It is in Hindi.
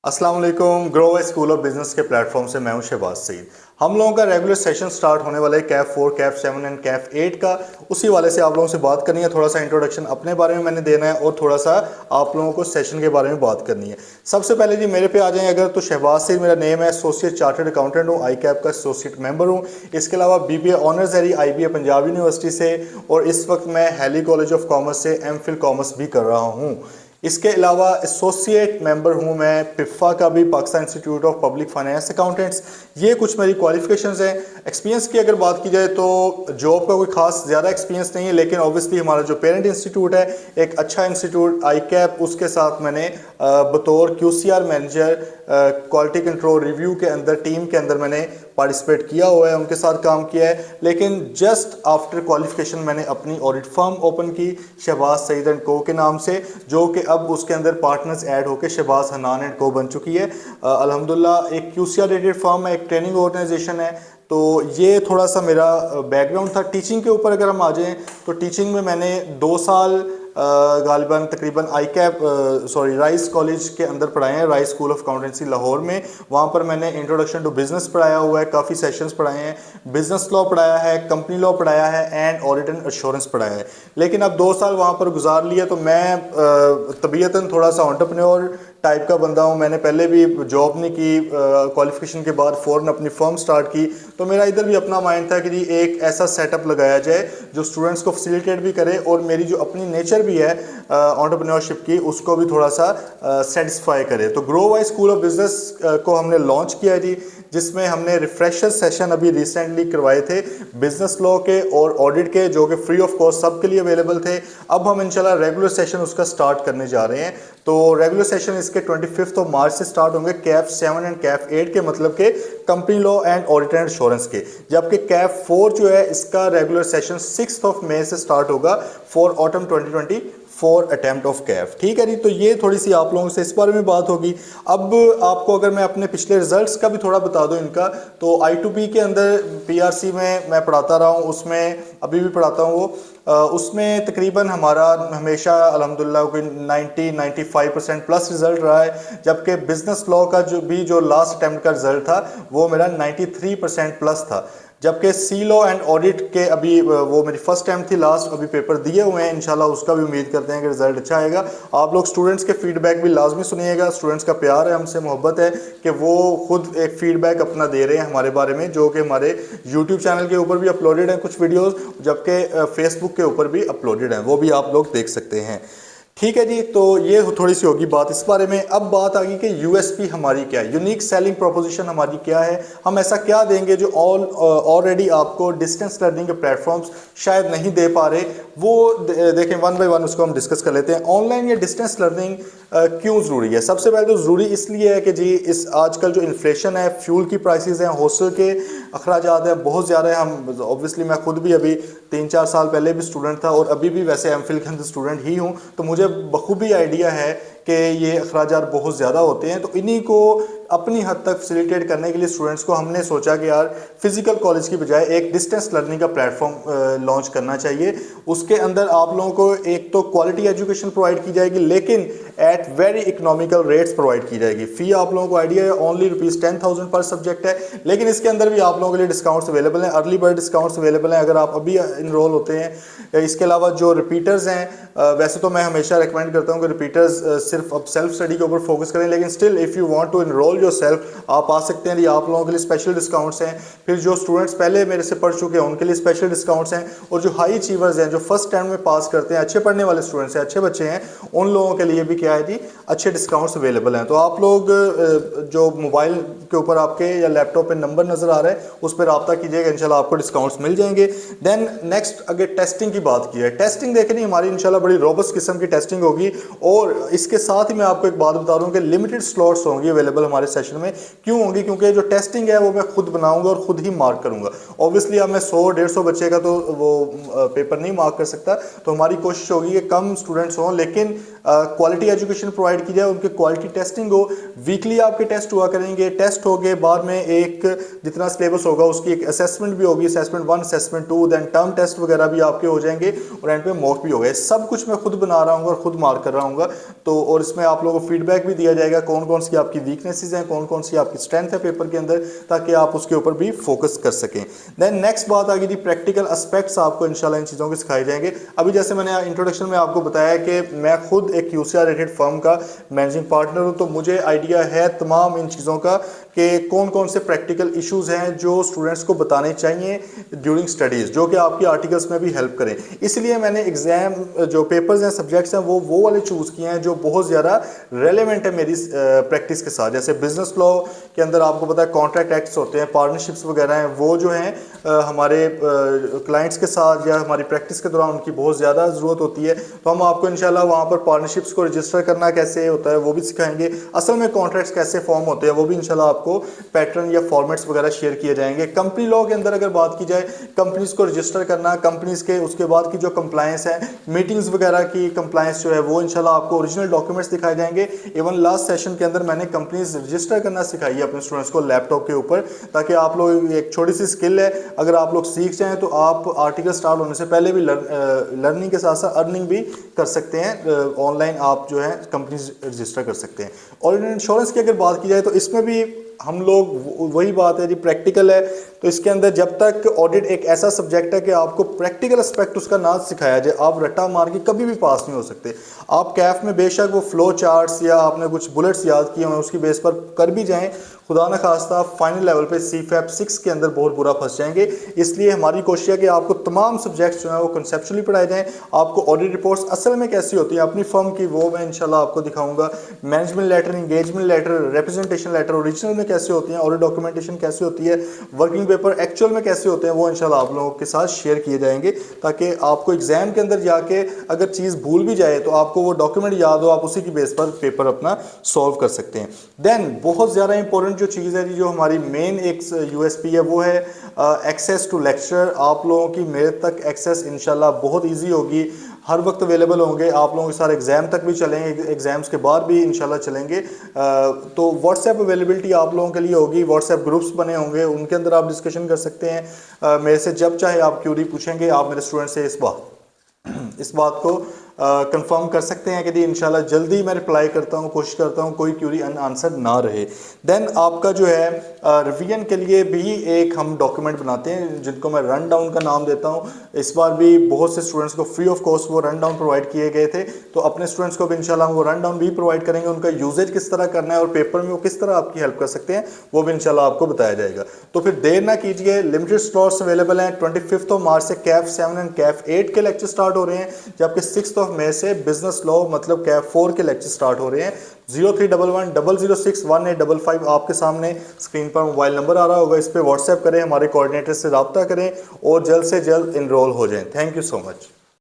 अस्सलाम वालेकुम। ग्रो स्कूल ऑफ बिजनेस के प्लेटफॉर्म से मैं हूं शहबाज सईद। हम लोगों का रेगुलर सेशन स्टार्ट होने वाला है कैफ 4, कैफ 7 एंड कैफ 8 का। उसी वाले से आप लोगों से बात करनी है। थोड़ा सा इंट्रोडक्शन अपने बारे में मैंने देना है और थोड़ा सा आप लोगों को सेशन के बारे में बात करनी है। सबसे पहले जी मेरे पे आ जाएं अगर, तो शहबाज सईद मेरा नेम है। एसोसिएट चार्टर्ड अकाउंटेंट हूँ, आई कैप का एसोसिएट मेंबर हूँ। इसके अलावा बीबीए ऑनर्स है IBA पंजाब यूनिवर्सिटी से, और इस वक्त मैं हैली कॉलेज ऑफ कॉमर्स से एमफिल कॉमर्स भी कर रहा हूँ। इसके अलावा एसोसिएट मेंबर हूं मैं पिफा का भी, Pakistan institute of public finance accountants. ये कुछ मेरी क्वालिफिकेशंस हैं। एक्सपीरियंस की अगर बात की जाए तो जॉब का कोई खास ज़्यादा एक्सपीरियंस नहीं है, लेकिन ऑब्वियसली हमारा जो पेरेंट इंस्टीट्यूट है एक अच्छा इंस्टीट्यूट आई कैप, उसके साथ मैंने बतौर QCR manager quality control review के अंदर टीम के अंदर मैंने पार्टिसिपेट किया हुआ है, उनके साथ काम किया है। लेकिन जस्ट आफ्टर क्वालिफिकेशन मैंने अपनी ऑडिट फर्म ओपन की शहबाज सईद एंड को के नाम से, जो कि अब उसके अंदर पार्टनर्स ऐड होकर शहबाज हनान एंड को बन चुकी है। अल्हम्दुलिल्लाह एक QCR रेटेड फर्म है, एक ट्रेनिंग ऑर्गेनाइजेशन है। तो ये थोड़ा सा मेरा बैकग्राउंड था। टीचिंग के ऊपर अगर हम आ जाएँ तो टीचिंग में मैंने 2 साल गालिबन तकरीबन आई कैप राइस कॉलेज के अंदर पढ़ाए हैं, rice school of accountancy Lahore में। वहाँ पर मैंने इंट्रोडक्शन टू बिजनेस पढ़ाया हुआ है, काफ़ी सेशंस पढ़ाए हैं, बिजनेस लॉ पढ़ाया है, कंपनी लॉ पढ़ाया है एंड ऑडिट एंड एश्योरेंस पढ़ाया है। लेकिन अब 2 साल वहाँ पर गुजार लिया तो मैं तबीयतन थोड़ा सा एंटरप्रेन्योर टाइप का बंदा हूँ। मैंने पहले भी जॉब नहीं की, क्वालिफिकेशन के बाद फ़ौरन अपनी फर्म स्टार्ट की। तो मेरा इधर भी अपना माइंड था कि जी एक ऐसा सेटअप लगाया जाए जो स्टूडेंट्स को फैसिलिटेट भी करे और मेरी जो अपनी नेचर भी है एंटरप्रेन्योरशिप की, उसको भी थोड़ा सा सेटिस्फाई करे। तो grow Y school of business को हमने लॉन्च किया जी, जिसमें हमने रिफ्रेशर सेशन अभी रिसेंटली करवाए थे बिजनेस लॉ के और ऑडिट के, जो कि फ्री ऑफ कॉस्ट सबके लिए अवेलेबल थे। अब हम इंशाल्लाह रेगुलर सेशन उसका स्टार्ट करने जा रहे हैं। तो रेगुलर सेशन इसके 25 मार्च से स्टार्ट होंगे, कैफ 7 एंड कैफ 8 के, मतलब के company law and audit and insurance के। जबकि कैफ 4 जो है इसका रेगुलर सेशन 6 मई से स्टार्ट होगा for autumn 2024 attempt of Kaif. ठीक है जी। तो ये थोड़ी सी आप लोगों से इस बारे में बात होगी। अब आपको अगर मैं अपने पिछले रिजल्ट्स का भी थोड़ा बता दूं इनका, तो I2P के अंदर PRC में मैं पढ़ाता रहा हूँ, उसमें अभी भी पढ़ाता हूँ वो। उसमें तकरीबन हमारा हमेशा अल्हम्दुलिल्लाह कोई 90-95% प्लस रिजल्ट रहा है। जबकि बिजनेस लॉ का जो लास्ट अटेम्प्ट का रिजल्ट था वो मेरा 93% प्लस था। जबकि सी लॉ एंड ऑडिट के अभी वो मेरी फर्स्ट टाइम थी, लास्ट अभी पेपर दिए हुए हैं। इंशाल्लाह उसका भी उम्मीद करते हैं कि रिजल्ट अच्छा आएगा। आप लोग स्टूडेंट्स के फीडबैक भी लाजमी सुनिएगा। स्टूडेंट्स का प्यार है, हमसे मोहब्बत है कि वो खुद एक फीडबैक अपना दे रहे हैं हमारे बारे में, जो कि हमारे यूट्यूब चैनल के ऊपर भी अपलोडेड है कुछ वीडियोज़, जबकि फेसबुक के ऊपर भी अपलोडेड हैं, वो भी आप लोग देख सकते हैं। ठीक है जी। तो ये थोड़ी सी होगी बात इस बारे में। अब बात आ गई कि USP हमारी क्या है, यूनिक सेलिंग प्रोपोजिशन हमारी क्या है, हम ऐसा क्या देंगे जो ऑलरेडी आपको डिस्टेंस लर्निंग के प्लेटफॉर्म्स शायद नहीं दे पा रहे। वो देखें, वन बाय वन उसको हम डिस्कस कर लेते हैं। ऑनलाइन या डिस्टेंस लर्निंग क्यों ज़रूरी है? सबसे पहले तो ज़रूरी इसलिए है कि जी इस आजकल जो इन्फ्लेशन है, फ्यूल की प्राइसेस हैं, हॉस्टल के अखराजात हैं, बहुत ज़्यादा है। हम ऑब्वियसली मैं खुद भी अभी 3-4 साल पहले भी स्टूडेंट था और अभी भी वैसे एमफिल के अंदर स्टूडेंट ही हूँ, तो मुझे बखूबी आइडिया है कि ये अखराजात बहुत ज़्यादा होते हैं। तो इन्हीं को अपनी हद तक फैसिलिटेट करने के लिए स्टूडेंट्स को हमने सोचा कि यार फिजिकल कॉलेज की बजाय एक डिस्टेंस लर्निंग का प्लेटफॉर्म लॉन्च करना चाहिए। उसके अंदर आप लोगों को एक तो क्वालिटी एजुकेशन प्रोवाइड की जाएगी, लेकिन at very economical rates provide की जाएगी। फ़ी आप लोगों को आइडिया है ओनली ₹10,000 पर सब्जेक्ट है, लेकिन इसके अंदर भी आप लोगों के लिए डिस्काउंट्स अवेलेबल हैं, अर्ली बर्ड डिस्काउंट्स अवेलेबल हैं अगर आप अभी इनरोल होते हैं। इसके अलावा जो रिपीटर्स हैं, वैसे तो मैं हमेशा रिकमेंड करता हूँ कि रिपीटर्स सिर्फ अब सेल्फ स्टडी के ऊपर फोकस करें, लेकिन still if you want to enrol yourself आप आ सकते हैं। ये आप लोगों के लिए स्पेशल डिस्काउंट्स हैं। फिर जो स्टूडेंट्स पहले मेरे से पढ़ चुके हैं उनके लिए स्पेशल डिस्काउंट्स हैं, और जो हाई अचीवर्स हैं, जो फर्स्ट टाइम में पास करते हैं, अच्छे पढ़ने वाले स्टूडेंट्स हैं, अच्छे बच्चे हैं, उन लोगों के लिए भी क्या है जी अच्छे डिस्काउंट्स अवेलेबल हैं। तो आप लोग जो मोबाइल के ऊपर आपके या लैपटॉप पे नंबर नज़र आ रहा है उस पर रब्ता कीजिएगा, इंशाल्लाह आपको डिस्काउंट्स मिल जाएंगे। देन नेक्स्ट अगर टेस्टिंग की बात की है, टेस्टिंग देखनी हमारी इंशाल्लाह बड़ी रोबस्ट किस्म की टेस्टिंग होगी। और इसके साथ ही मैं आपको एक बात बता दूं कि लिमिटेड स्लॉट्स होंगी अवेलेबल हमारे सेशन में। क्यों होंगी? क्योंकि जो टेस्टिंग है वो मैं खुद बनाऊंगा और खुद ही मार्क करूंगा। ऑब्वियसली अब मैं 100-150 बच्चे का तो वो पेपर नहीं मार्क कर सकता, तो हमारी कोशिश होगी कि कम स्टूडेंट्स हों लेकिन क्वालिटी एजुकेशन प्रोवाइड की जाए, उनके क्वालिटी टेस्टिंग हो। वीकली आपके टेस्ट हुआ करेंगे, टेस्ट हो गए, बाद में एक जितना सिलेबस होगा उसकी एक असेसमेंट भी होगी, assessment 1, assessment 2, then term test वगैरह भी आपके हो जाएंगे और एंड पे मॉक भी हो गए। सब कुछ मैं खुद बना रहा हूँ और खुद मार्क कर रहा हूँ। तो और इसमें आप लोगों को फीडबैक भी दिया जाएगा कौन कौन सी आपकी वीकनेसेस हैं, कौन कौन सी आपकी स्ट्रेंथ है पेपर के अंदर, ताकि आप उसके ऊपर भी फोकस कर सकें। देन नेक्स्ट बात आ गई थी प्रैक्टिकल एस्पेक्ट्स, आपको इंशाल्लाह इन चीज़ों के सिखाए जाएंगे। अभी जैसे मैंने इंट्रोडक्शन में आपको बताया कि मैं खुद एक यूसीआर रेटेड फर्म का मैनेजिंग पार्टनर हूँ, तो मुझे आइडिया है तमाम इन चीज़ों का कि कौन कौन से प्रैक्टिकल इश्यूज़ हैं जो स्टूडेंट्स को बताने चाहिए ड्यूरिंग स्टडीज़, जो कि आपकी आर्टिकल्स में भी हेल्प करें। इसलिए मैंने एग्जाम जो पेपर्स हैं, सब्जेक्ट्स हैं, वो वाले चूज़ किए हैं जो बहुत ज़्यादा रेलेवेंट है मेरी प्रैक्टिस के साथ। जैसे बिजनेस लॉ के अंदर आपको पता है कॉन्ट्रैक्ट एक्ट्स होते हैं, पार्टनरशिप्स वगैरह हैं, वो जो हैं हमारे क्लाइंट्स के साथ या हमारी प्रैक्टिस के दौरान उनकी बहुत ज़्यादा ज़रूरत होती है। तो हम आपको इंशाल्लाह वहाँ पर पार्टनरशिप्स को रजिस्टर करना कैसे होता है वो भी सिखाएंगे, असल में कॉन्ट्रैक्ट्स कैसे फॉर्म होते हैं वो भी इंशाल्लाह आपको पैटर्न या फॉर्मेट्स वगैरह शेयर किए जाएंगे। कंपनी लॉ के अंदर अगर बात की जाए, कंपनीज को रजिस्टर करना, कंपनीज के उसके बाद की जो कंप्लायंस है, मीटिंग्स वगैरह की कंप्लायंस जो है वो इंशाल्लाह आपको ओरिजिनल डॉक्यूमेंट्स दिखाए जाएंगे। इवन लास्ट सेशन के अंदर मैंने कंपनीज रजिस्टर करना सिखाई है अपने स्टूडेंट्स को लैपटॉप के ऊपर, ताकि आप लोग, एक छोटी सी स्किल है, अगर आप लोग सीख जाएं तो आप आर्टिकल स्टार्ट होने से पहले भी लर्निंग के साथ साथ अर्निंग भी कर सकते हैं। ऑनलाइन आप जो है कंपनीज रजिस्टर कर सकते हैं। और इंश्योरेंस की अगर बात की जाए तो इसमें भी हम लोग, वही बात है जी, प्रैक्टिकल है, तो इसके अंदर जब तक ऑडिट एक ऐसा सब्जेक्ट है कि आपको प्रैक्टिकल एस्पेक्ट उसका ना सिखाया जाए, आप रट्टा मार के कभी भी पास नहीं हो सकते। आप कैफ में बेशक वो फ्लो चार्ट्स या आपने कुछ बुलेट्स याद किए हैं उसकी बेस पर कर भी जाएं, खुदा न खास्ता फाइनल लेवल पे CFAP 6 के अंदर बहुत बुरा फंस जाएंगे। इसलिए हमारी कोशिश है कि आपको तमाम सब्जेक्ट्स जो हैं वो कंसेप्चुअली पढ़ाए जाएं। आपको ऑडिट रिपोर्ट्स असल में कैसी होती हैं अपनी फर्म की, वो मैं इंशाल्लाह आपको दिखाऊंगा। Management letter, engagement letter, representation letter original में कैसे होती हैं, ऑडिट डॉक्यूमेंटेशन कैसे होती है, वर्किंग पेपर एक्चुअल में कैसे होते हैं, वो इंशाल्लाह आप लोगों के साथ शेयर किए जाएंगे, ताकि आपको एग्जाम के अंदर जाके अगर चीज़ भूल भी जाए तो आपको वो डॉक्यूमेंट याद हो, आप उसी की बेस पर पेपर अपना सॉल्व कर सकते हैं। देन बहुत ज़्यादा इंपॉर्टेंट जो चीज़ है जो हमारी मेन एक USP है वो है एक्सेस टू लेक्चर। आप लोगों की मेरे तक एक्सेस इंशाल्लाह बहुत इजी होगी, हर वक्त अवेलेबल होंगे, आप लोगों के साथ एग्ज़ाम तक भी चलेंगे, एग्ज़ाम्स के बाद भी इंशाल्लाह चलेंगे। तो व्हाट्सएप अवेलेबिलिटी आप लोगों के लिए होगी, व्हाट्सएप ग्रुप्स बने होंगे, उनके अंदर आप डिस्कशन कर सकते हैं। मेरे से जब चाहे आप क्यूरी पूछेंगे, आप मेरे स्टूडेंट से इस बात को कंफर्म कर सकते हैं कि इंशाल्लाह जल्दी मैं रिप्लाई करता हूं, कोशिश करता हूं कोई क्यूरी अनआंसर्ड ना रहे। देन आपका जो है रिवीजन के लिए भी एक हम डॉक्यूमेंट बनाते हैं जिनको मैं रन डाउन का नाम देता हूं। इस बार भी बहुत से स्टूडेंट्स को फ्री ऑफ कॉस्ट वो रन डाउन प्रोवाइड किए गए थे, तो अपने स्टूडेंट्स को भी इंशाल्लाह वो रन डाउन भी प्रोवाइड करेंगे। उनका यूजेज किस तरह करना है और पेपर में वो किस तरह आपकी हेल्प कर सकते हैं वो भी इंशाल्लाह आपको बताया जाएगा। तो फिर देर ना कीजिए, लिमिटेड स्लॉट्स अवेलेबल हैं। 25 मार्च से कैफ 7 एंड कैफ 8 के लेक्चर स्टार्ट हो रहे हैं, जबकि 6 मई से बिजनेस लॉ मतलब कैफ 4 के लेक्चर स्टार्ट हो रहे हैं। 0311006185 आपके सामने स्क्रीन पर मोबाइल नंबर आ रहा होगा, इस पर व्हाट्सएप करें, हमारे कोऑर्डिनेटर से रब्ता करें और जल्द से जल्द इनरोल हो जाएं। Thank you so much.